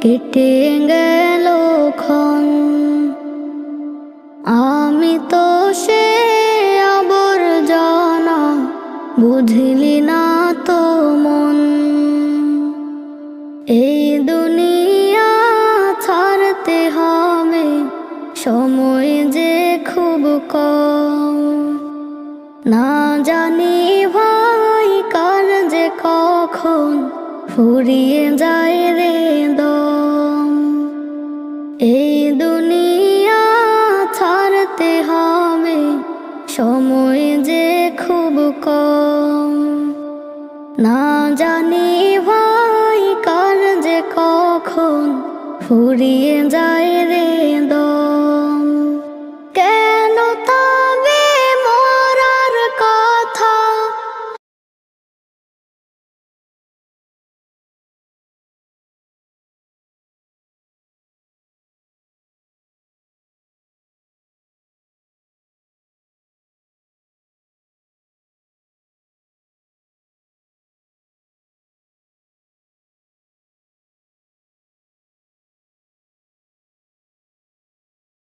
কেটে গেল ক্ষণ। আমি তো সে আবর্জনা, বুঝলি না তো মন। এই দুনিয়া ছাড়তে হবে, সময় যে খুব কম। না জানি ভাই কার যে কখন ফুরিয়ে যায় রে দম। এই দুনিয়া ছাড়তে হবে, সময় যে খুব কম। না জানি ভাই কার যে কখন ফুরিয়ে যায় রে দম।